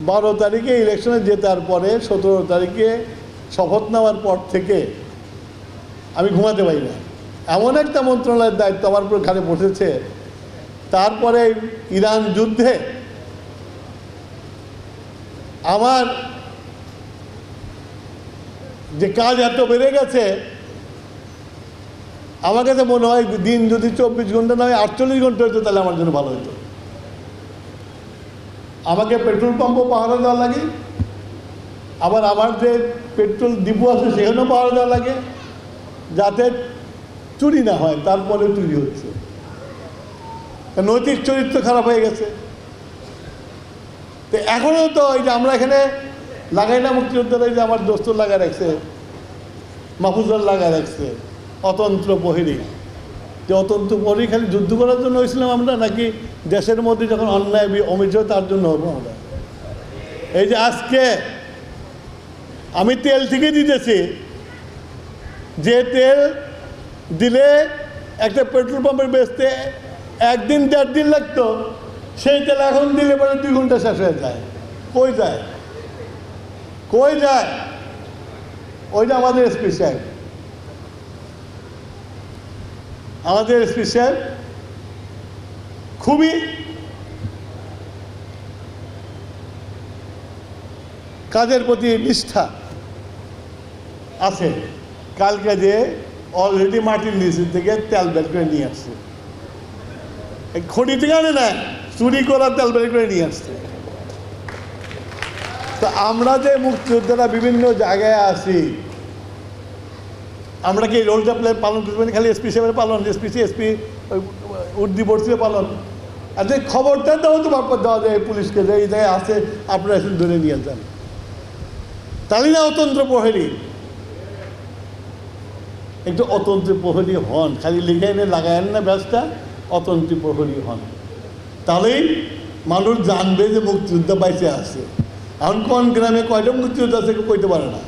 12 তারিখে ইলেকশনে জেতার পরে 17 তারিখে শপথ নেওয়ার পর থেকে আমি ঘুমাতে পারি না। এমন একটা মন্ত্রণালয়ের দায়িত্ব আমার উপর ঘাড়ে বসেছে। তারপরে ইরান যুদ্ধে আমার যে কাজ এত বেড়ে গেছে, আমার কাছে মনে হয় দিন যদি 24 ঘন্টা নয় 48 ঘন্টা হতো তাহলে আমার জন্য ভালো হতো। আমাকে পেট্রোল পাম্পও পাহারা দেওয়া লাগে, আবার আমার যে পেট্রোল ডিপো আছে সেখানেও পাহারা দেওয়া লাগে যাতে চুরি না হয়। তারপরে চুরি হচ্ছে, নৈতিক চরিত্র খারাপ হয়ে গেছে। তো এখনও তো এই যে আমরা এখানে লাগাই না, মুক্তিযোদ্ধারা এই যে আমার দোস্তর লাগায় রাখছে, মাহফুজার লাগায় রাখছে অতন্ত্র প্রহরী। যে অতন্ত্র প্রহরী খালি যুদ্ধ করার জন্য হয়েছিলাম আমরা, নাকি দেশের মধ্যে যখন অন্যায় অমিশ্র তার জন্য হবো আমরা? এই যে আজকে আমি তেল থেকে দিতেছি, যে তেল দিলে একটা পেট্রোল পাম্পের বেচতে 1 দিন 1.5 দিন লাগতো, সেই তেল এখন দিলে পরে 2 ঘন্টা শেষ হয়ে যায়। কই যায়? কই যায়? ওইটা আমাদের এসপি সাহেব, আমাদের এসপি সাহেব খুবই কাজের প্রতি নিষ্ঠা আছে। কালকে যে অলরেডি মাটির নিচে থেকে তেল বের করে নিয়ে আসছে, খড়ি থেকে আনে না, চুরি করা তেল বের করে নিয়ে আসছে। তো আমরা যে মুক্তিযোদ্ধারা বিভিন্ন জায়গায় আছি, আমরা কি রোলটা পালন করবেন? খালি এসপি সাহেবের পালন, এসপি উর্দি বর্ষে পালন। আর যে খবরটা দেওয়া তো বারবার দেওয়া যায় পুলিশকে, যে এই জায়গায় আছে, আপনারা এসে ধরে নিয়ে যান। তাহলে না অতন্ত্র প্রহরী, একটু অতন্ত্র প্রহরী হন, খালি লিখে এনে লাগায়েন না ব্যাসটা, অতন্ত্র প্রহরী হন। তাহলেই মানুষ জানবে যে মুক্তিযোদ্ধা বাইচে আছে। এখন কোন গ্রামে কয়টা মুক্তিযোদ্ধা আছে কেউ কইতে পারে না।